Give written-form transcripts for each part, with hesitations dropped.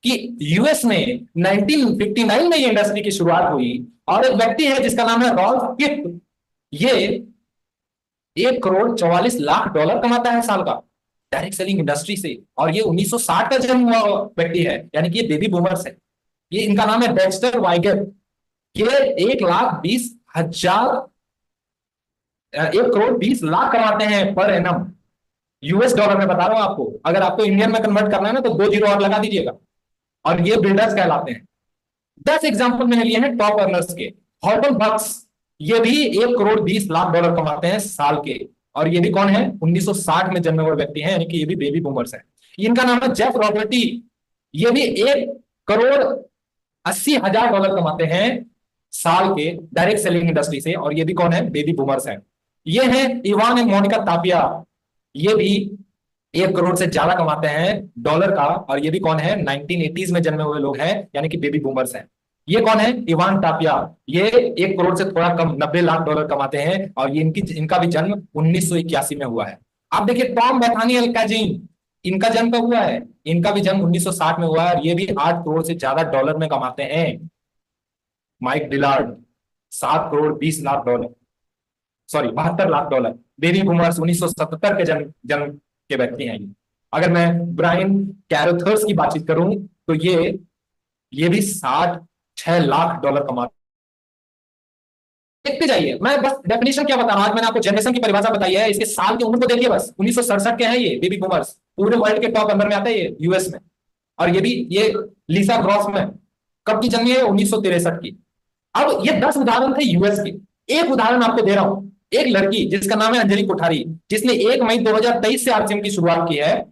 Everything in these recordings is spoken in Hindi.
कि यूएस में 1959 में ये इंडस्ट्री की शुरुआत हुई, और एक व्यक्ति है जिसका नाम है रॉल्फ किप। ये 1 करोड़ 44 लाख डॉलर कमाता है साल का डायरेक्ट सेलिंग इंडस्ट्री से, और ये 1960 का जन्म हुआ व्यक्ति है, यानी कि ये बेबी बूमर्स है। ये इनका नाम है डेक्स्टर वाइगर। ये 1,20,000 1 करोड़ 20 लाख कमाते हैं पर एनम, यूएस डॉलर में बता रहा हूं आपको। अगर आपको इंडियन में कन्वर्ट करना है ना, तो 2 जीरो और लगा दीजिएगा। और ये बिल्डर्स कहलाते हैं। 10 एग्जाम्पल मैंने लिए हैं टॉप अर्नर्स के। हॉर्टन बक्स, ये भी 1 करोड़ 20 लाख डॉलर कमाते हैं साल के, और ये भी कौन है? 1960 में जन्मे हुए व्यक्ति हैं, यानी कि ये भी बेबी बूमर्स है। इनका नाम है जेफ रॉबर्टी। ये भी 1 करोड़ 80 हजार डॉलर कमाते हैं साल के डायरेक्ट सेलिंग इंडस्ट्री से, और ये भी कौन है? बेबी बूमर्स है। ये है इवान एंड मोनिका तापिया। ये भी 1 करोड़ से ज्यादा कमाते हैं डॉलर का, और ये भी कौन है? 1980s में जन्मे हुए लोग हैं, यानी कि बेबी बूमर्स हैं। ये कौन है? Ivan Tapia. ये 1 करोड़ से थोड़ा कम 90 लाख डॉलर कमाते हैं, और ये इनका भी जन्म 1981 में हुआ है। आप देखिए टॉम बेथानी अल्काजीन, इनका जन्म कब हुआ है? इनका भी जन्म 1960 में हुआ है, और ये भी 8 करोड़ से ज्यादा डॉलर में कमाते हैं। Mike Dillard 7 crore 20 lakh dollar, sorry 72 lakh dollar. Baby boomers 1977 के जन्म जन्म के व्यक्ति हैं ये। अगर मैं ब्रायन कैरोथर्स की बातचीत करूं, तो ये भी 66 लाख डॉलर कमाते। देखते जाइए, मैं बस डेफिनेशन क्या बता रहा हूं। आज मैंने आपको जनरेशन की परिभाषा बताई है, इसके साल की उम्र को देखिए बस। 1967 के हैं ये बेबी बूमर्स। पूरे वर्ल्ड के टॉप अंदर में आते हैं ये यूएस में। और ये लिसा ग्रॉसमैन कब की जन्मी है? 1963 की। अब ये 10 उदाहरण थे यूएस के। एक उदाहरण आपको दे रहा हूं। एक लड़की जिसका नाम है अंजलि कोठारी, जिसने 1 मई 2023 से आरसीएम की शुरुआत की है।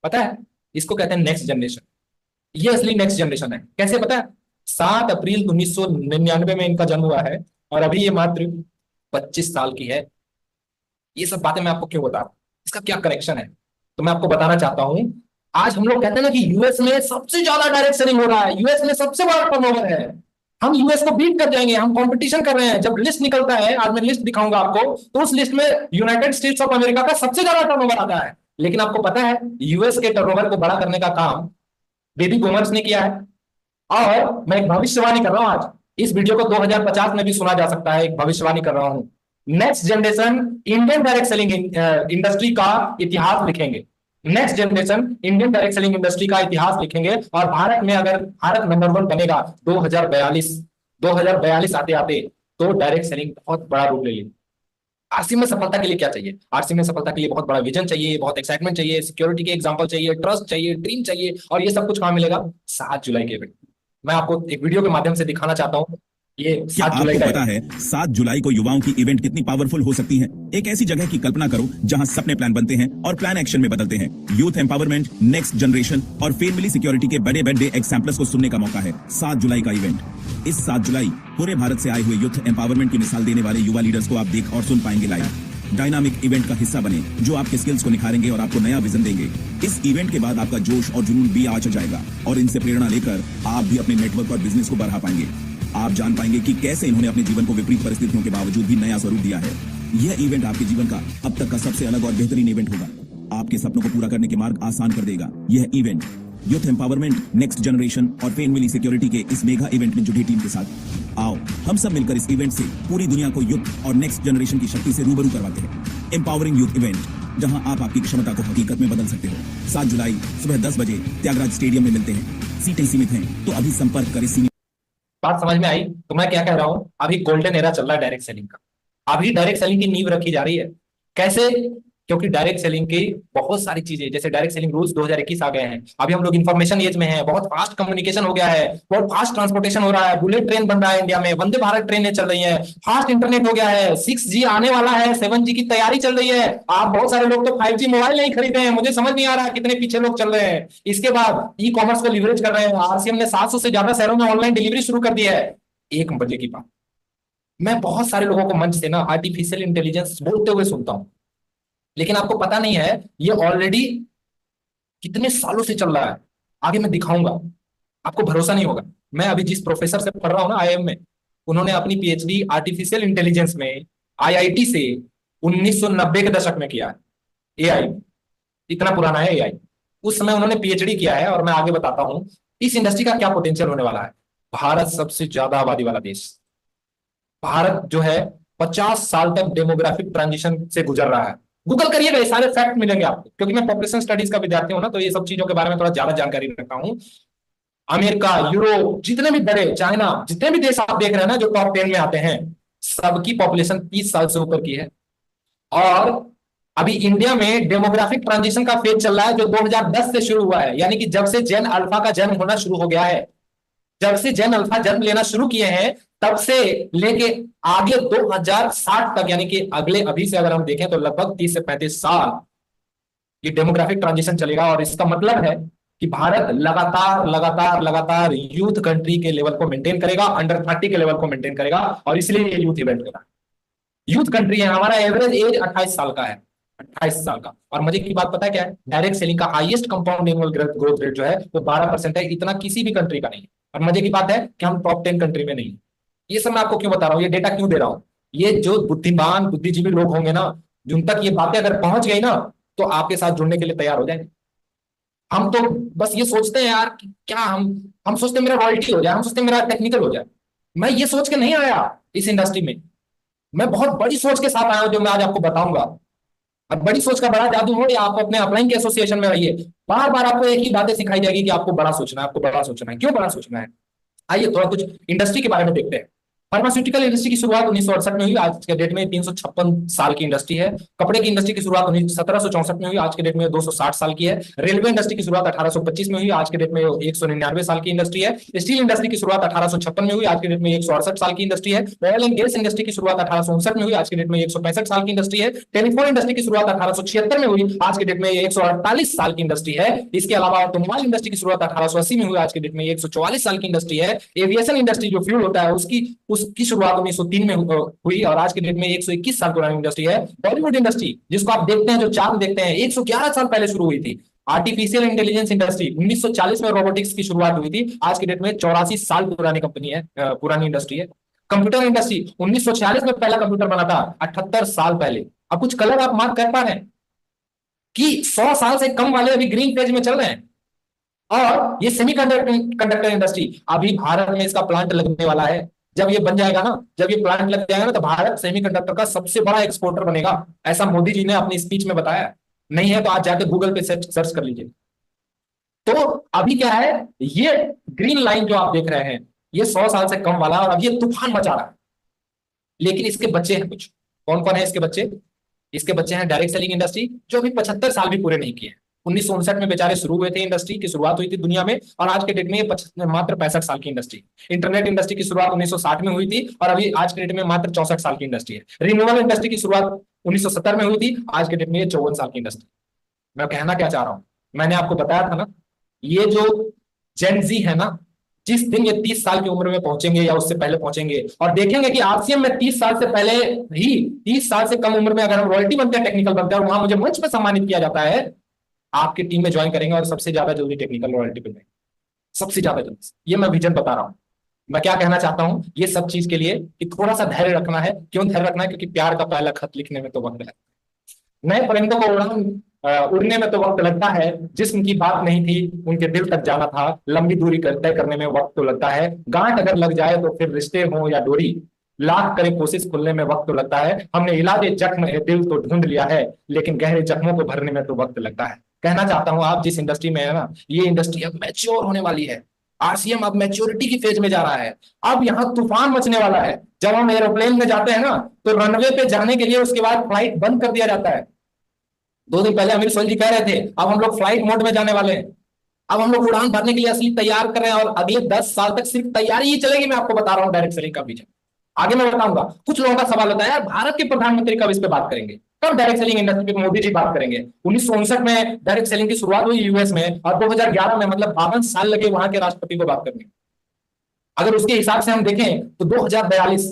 पता है, इसको कहते हैं नेक्स्ट जनरेशन। ये असली नेक्स्ट जनरेशन है। कैसे पता है? 7 अप्रैल 1999 में इनका जन्म हुआ है, और अभी ये मात्र 25 साल की है। ये सब बातें मैं आपको क्यों बता रहा हूं, इसका क्या कनेक्शन है, तो मैं आपको बताना चाहता हूं। आज हम लोग कहते हैं ना कि यूएस में सबसे ज्यादा डायरेक्ट सेलिंग हो रहा है, यूएस में सबसे बड़ा टर्नओवर है, हम यूएस को बीट कर जाएंगे, हम कंपटीशन कर रहे हैं। जब लिस्ट निकलता है, आज मैं लिस्ट दिखाऊंगा आपको, तो उस लिस्ट में यूनाइटेड स्टेट्स ऑफ अमेरिका का सबसे ज्यादा टर्नओवर आता है। लेकिन आपको पता है, यूएस के टर्नओवर को बड़ा करने का काम बेबी बूमर्स ने किया है। और मैं एक भविष्यवाणी कर रहा हूं आज, इस वीडियो को 2050 में भी सुना जा सकता है। एक भविष्यवाणी कर रहा हूं, next generation Indian direct selling industry का इतिहास लिखेंगे। Next generation Indian direct selling industry का इतिहास लिखेंगे, और भारत में अगर भारत नंबर 1 बनेगा 2042 आते आते, तो डायरेक्ट सेलिंग बहुत बड़ा रूप ले लेगी। आरसी में सफलता के लिए क्या चाहिए? आरसी में सफलता के लिए बहुत बड़ा विजन चाहिए, बहुत एक्साइटमेंट चाहिए, सिक्योरिटी के एग्जांपल चाहिए, ट्रस्ट चाहिए, ड्रीम चाहिए। और ये सब कुछ कहां मिलेगा? 7 जुलाई के इवेंट। मैं आपको एक वीडियो के माध्यम से दिखाना चाहता हूं। ये क्या 7 जुलाई आपको का पता है 7 जुलाई को युवाओं की इवेंट कितनी पावरफुल हो सकती है? एक ऐसी जगह की कल्पना करो जहां सपने प्लान बनते हैं और प्लान एक्शन में बदलते हैं। यूथ एम्पावरमेंट, नेक्स्ट जनरेशन और फैमिली सिक्योरिटी के बड़े बड़े एग्जाम्पल्स को सुनने का मौका है। 7 जुलाई का इवेंट। इस 7 जुलाई पूरे भारत से आए हुए यूथ एम्पावरमेंट की मिसाल देने वाले युवा लीडर्स को आप देख और सुन पाएंगे लाइव। डायनामिक इवेंट का हिस्सा बने जो आपके स्किल्स को निखारेंगे और आपको नया विजन देंगे। इस इवेंट के बाद आपका जोश और जुनून भी आ जाएगा, और इनसे प्रेरणा लेकर आप भी अपने नेटवर्क और बिजनेस को बढ़ा पाएंगे। आप जान पाएंगे कि कैसे इन्होंने अपने जीवन को विपरीत परिस्थितियों के बावजूद भी नया स्वरूप दिया है। यह इवेंट आपके जीवन का अब तक का सबसे अलग और बेहतरीन इवेंट होगा। आपके सपनों को पूरा करने के मार्ग आसान कर देगा। यह event youth empowerment, next generation और फैमिली सिक्योरिटी के इस मेगा इवेंट में जुटी टीम के साथ आओ हम सब मिलकर इस इवेंट से पूरी दुनिया को यूथ और नेक्स्ट जनरेशन की शक्ति से रूबरू करवाते हैं। एम्पावरिंग यूथ इवेंट, जहां आप आपकी क्षमता को हकीकत में बदल सकते हो। 7 जुलाई सुबह 10 बजे त्यागराज स्टेडियम में मिलते हैं। सीटें सीमित हैं, तो अभी संपर्क करें। बात समझ में आई? तो मैं क्या कह रहा हूं, अभी गोल्डन एरा चल रहा है डायरेक्ट सेलिंग का। अभी डायरेक्ट सेलिंग की नींव रखी जा रही है। कैसे? क्योंकि डायरेक्ट सेलिंग की बहुत सारी चीजें, जैसे डायरेक्ट सेलिंग रूल्स 2021 आ गए हैं। अभी हम लोग इंफॉर्मेशन एज में हैं, बहुत फास्ट कम्युनिकेशन हो गया है, बहुत फास्ट ट्रांसपोर्टेशन हो रहा है, बुलेट ट्रेन बन रहा है इंडिया में, वंदे भारत ट्रेनें चल रही है, फास्ट इंटरनेट हो गया है, 6G आने वाला है, 7G की तैयारी चल रही है। आप बहुत सारे लोग तो 5G मोबाइल नहीं खरीदे हैं, मुझे समझ नहीं आ रहा है कितने पीछे लोग चल रहे हैं। इसके बाद ई कॉमर्स को लिवरेज कर रहे हैं। आरसीएम ने 700 से ज्यादा शहरों में ऑनलाइन डिलीवरी शुरू कर दी है। 1 बजे की बात, मैं बहुत सारे लोगों को मंच से ना आर्टिफिशियल इंटेलिजेंस बोलते हुए सुनता हूं, लेकिन आपको पता नहीं है ये ऑलरेडी कितने सालों से चल रहा है। आगे मैं दिखाऊंगा, आपको भरोसा नहीं होगा। मैं अभी जिस प्रोफेसर से पढ़ रहा हूं ना आईआईएम में, उन्होंने अपनी पीएचडी आर्टिफिशियल इंटेलिजेंस में आईआईटी से 1990 के दशक में किया है। एआई इतना पुराना है एआई। उस समय उन्होंने पीएचडी किया है, और मैं आगे बताता हूं इस इंडस्ट्री का क्या पोटेंशियल होने वाला है। भारत सबसे ज्यादा आबादी वाला देश, भारत जो है 50 साल तक डेमोग्राफिक ट्रांजिशन से गुजर रहा है। गूगल करिएगा, ये सारे फैक्ट मिलेंगे आपको, क्योंकि मैं पॉपुलेशन स्टडीज का विद्यार्थी हूं ना, तो ये सब चीजों के बारे में थोड़ा ज्यादा जानकारी रखता हूं। अमेरिका, यूरोप, जितने भी बड़े, चाइना, जितने भी देश आप देख रहे हैं ना जो टॉप 10 में आते हैं, सबकी पॉपुलेशन 30 साल से ऊपर की है। और अभी इंडिया में डेमोग्राफिक ट्रांजिशन का फेज चल रहा है, जो 2010 से शुरू हुआ है, यानी कि जब से जेन अल्फा का जन्म होना शुरू हो गया है, जब से जेन अल्फा जन्म लेना शुरू किए हैं, तब से लेके आगे 2060 तक, यानी कि अगले अभी से अगर हम देखें तो लगभग 30 से 35 साल ये डेमोग्राफिक ट्रांजिशन चलेगा। और इसका मतलब है कि भारत लगातार लगातार लगातार यूथ कंट्री के लेवल को मेंटेन करेगा, अंडर 30 के लेवल को मेंटेन करेगा, और इसलिए ये यूथ इवेंट होगा। यूथ कंट्री है, हमारा एवरेज एज 28 साल का है, 28 साल का। और मजे की बात पता है क्या है, डायरेक्ट सेलिंग का highest compound annual growth rate जो है वो 12% है, इतना किसी भी कंट्री का नहीं है। और मजे की बात है कि हम टॉप 10 कंट्री में नहीं है। ये सब मैं आपको क्यों बता रहा हूँ, ये डेटा क्यों दे रहा हूँ, ये जो बुद्धिमान बुद्धिजीवी लोग होंगे ना, जिन तक ये बातें अगर पहुंच गई ना, तो आपके साथ जुड़ने के लिए तैयार हो जाएंगे। हम तो बस ये सोचते हैं यार कि क्या हम सोचते हैं मेरा रॉयल्टी हो जाए, हम सोचते हैं मेरा टेक्निकल हो जाए। मैं ये सोच के नहीं आया इस इंडस्ट्री में, मैं बहुत बड़ी सोच के साथ आया हूं, जो मैं आज आपको बताऊंगा। और बड़ी सोच का बड़ा जादू हो, या आप अपने अपलाइन के एसोसिएशन में रहिए, बार बार आपको एक ही बातें सिखाई जाएगी कि आपको बड़ा सोचना है, आपको बड़ा सोचना है। क्यों बड़ा सोचना है? आइए थोड़ा कुछ इंडस्ट्री के बारे में देखते हैं। फार्मास्यूटिकल इंडस्ट्री की शुरुआत 1968 में हुई, आज के डेट में 356 साल की इंडस्ट्री है। कपड़े की इंडस्ट्री की शुरुआत 1764 में हुई, आज के डेट में 260 साल की है। रेलवे इंडस्ट्री की शुरुआत 1825 में हुई, आज के डेट में 199 साल की इंडस्ट्री है। स्टील इंडस्ट्री की शुरुआत 1856 में हुई, आज के डेट में 168 साल की इंडस्ट्री है। ऑयल एंड गैस इंडस्ट्री की शुरुआत 1859 में हुई, आज के डेट में 165 साल की इंडस्ट्री है। टेलीफोन इंडस्ट्री की शुरुआत 1876 में हुई, आज के डेट में 148 साल की इंडस्ट्री है। इसके अलावा ऑटोमोबाइल इंडस्ट्री की शुरुआत 1880 में हुई, आज के डेट में 144 साल की इंडस्ट्री है। एविएशन इंडस्ट्री जो फ्यूल होता है उसकी शुरुआत 1903 में हुई, और आज के डेट में 121 साल पुरानी इंडस्ट्री है। बॉलीवुड इंडस्ट्री जिसको आप देखते हैं, जो चांद देखते हैं, 111 साल पहले शुरू हुई थी। आर्टिफिशियल इंटेलिजेंस इंडस्ट्री 1940 में रोबोटिक्स की शुरुआत हुई थी, आज के डेट में 84 साल पुरानी कंपनी है, पुरानी इंडस्ट्री है। कंप्यूटर इंडस्ट्री 1946 में पहला कंप्यूटर बना था, 78 साल पहले। अब कुछ कलर आप मार्क कर पा रहे हैं कि 100 साल से कम वाले अभी ग्रीन फेज में चल रहे हैं। और ये सेमीकंडक्टर इंडस्ट्री, अभी भारत में इसका प्लांट लगने वाला है। जब ये बन जाएगा ना, जब ये प्लांट लग जाएगा ना, तो भारत सेमीकंडक्टर का सबसे बड़ा एक्सपोर्टर बनेगा, ऐसा मोदी जी ने अपनी स्पीच में बताया। नहीं है तो आज जाके गूगल पे सर्च कर लीजिए। तो अभी क्या है, ये ग्रीन लाइन जो आप देख रहे हैं, ये 100 साल से कम वाला, और अब ये तूफान मचा रहा है। लेकिन इसके बच्चे हैं कुछ। कौन कौन है इसके बच्चे? इसके बच्चे हैं डायरेक्ट सेलिंग इंडस्ट्री, जो अभी 75 साल भी पूरे नहीं किए। 1959 में बेचारे शुरू हुए थे, इंडस्ट्री की शुरुआत हुई थी दुनिया में, और आज के डेट में ये मात्र 65 साल की इंडस्ट्री। इंटरनेट इंडस्ट्री की शुरुआत 1960 में हुई थी, और अभी आज के डेट में मात्र 64 साल की इंडस्ट्री है। रिन्यूएबल इंडस्ट्री की शुरुआत 1970 में हुई थी, आज के डेट में ये 54 साल की इंडस्ट्री। मैं कहना क्या चाह रहा हूं, मैंने आपको बताया था ना, ये जो जेनजी है ना, जिस दिन ये 30 साल की उम्र में पहुंचेंगे या उससे पहले पहुंचेंगे, और देखेंगे कि आरसीएम में 30 साल से पहले ही, 30 साल से कम उम्र में अगर हम रॉयल्टी बनते हैं, टेक्निकल बनते हैं, और वहां मुझे मंच पर सम्मानित किया जाता है, आपकी टीम में ज्वाइन करेंगे और सबसे ज्यादा जल्दी टेक्निकल रॉयल्टी पे, सबसे ज्यादा जल्दी। ये मैं विजन बता रहा हूं। मैं क्या कहना चाहता हूं, ये सब चीज के लिए कि थोड़ा सा धैर्य रखना है। क्यों धैर्य रखना है? क्योंकि प्यार का पहला खत लिखने में तो वक्त लगता है, नए परिंदों को उड़ने में तो वक्त लगता है, जिस्म की बात नहीं थी उनके दिल तक जाना था, लंबी दूरी तय करने में वक्त तो लगता है, गांठ अगर लग जाए तो फिर रिश्ते हो या डोरी, लाख करे कोशिश खुलने में वक्त तो लगता है, हमने इलाज जख्म दिल तो ढूंढ लिया है, लेकिन गहरे जख्मों को भरने में तो वक्त लगता है। कहना चाहता हूं, आप जिस इंडस्ट्री में है ना, ये इंडस्ट्री अब मैच्योर होने वाली है। आरसीएम अब मैच्योरिटी की फेज में जा रहा है। अब यहाँ तूफान मचने वाला है। जब हम एरोप्लेन में जाते हैं ना, तो रनवे पे जाने के लिए उसके बाद फ्लाइट बंद कर दिया जाता है। 2 दिन पहले अमीर सोल जी कह रहे थे अब हम लोग फ्लाइट मोड में जाने वाले हैं, अब हम लोग उड़ान भरने के लिए असली तैयार कर रहे हैं, और अगले 10 साल तक सिर्फ तैयारी ही चलेगी। मैं आपको बता रहा हूँ डायरेक्ट सेलिंग का विजन। आगे मैं बताऊंगा। कुछ लोगों का सवाल होता है, यार भारत के प्रधानमंत्री कब इस पे बात करेंगे, कब डायरेक्ट सेलिंग इंडस्ट्री पे मोदी जी बात करेंगे? 1959 में डायरेक्ट सेलिंग की शुरुआत हुई यूएस में, और 2011 में, मतलब 52 साल लगे वहां के राष्ट्रपति को बात करने। अगर उसके हिसाब से हम देखें तो 2042,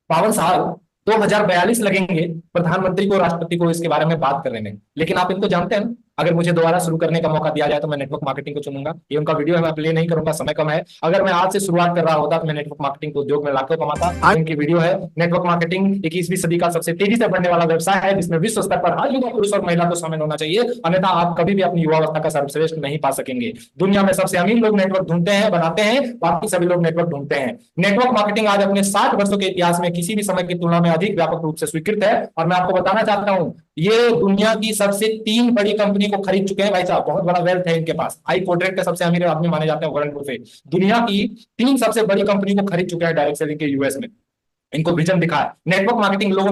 52 साल, 2042 लगेंगे प्रधानमंत्री को, राष्ट्रपति को इसके बारे में बात करने में। लेकिन आप इनको जानते हैं ना, अगर मुझे दोबारा शुरू करने का मौका दिया जाए तो मैं नेटवर्क मार्केटिंग को चुनूंगा। ये उनका वीडियो है, मैं प्ले नहीं करूंगा, समय कम है। अगर मैं आज से शुरुआत कर रहा होता तो मैं नेटवर्क मार्केटिंग को उद्योग में लाखों कमाता। इनकी वीडियो है, नेटवर्क मार्केटिंग 21वीं सदी का सबसे तेजी से बढ़ने वाला व्यवसाय है, जिसमें विश्व स्तर पर हर युवा पुरुष और महिला को शामिल होना चाहिए, अन्यथा आप कभी भी अपनी युवावस्था का सर्वश्रेष्ठ नहीं पा सकेंगे। दुनिया में सबसे अमीर लोग नेटवर्क ढूंढते हैं, बनाते हैं, बाकी सभी लोग नेटवर्क ढूंढते हैं। नेटवर्क मार्केटिंग आज अपने 60 वर्षों के इतिहास में किसी भी समय की तुलना में अधिक व्यापक रूप से स्वीकृत है। और मैं आपको बताना चाहता हूं, ये दुनिया की सबसे 3 बड़ी कंपनी को खरीद चुके हैं भाई साहब, बहुत बड़ा वेल्थ है इनके पास। आई कोड्रेट के सबसे अमीर आदमी माने जाते हैं वॉरेन बफेट, दुनिया की 3 सबसे बड़ी कंपनी को खरीद चुके हैं डायरेक्ट सेलिंग के यूएस में। इनको विजन दिखा है। नेटवर्क मार्केटिंग लोगों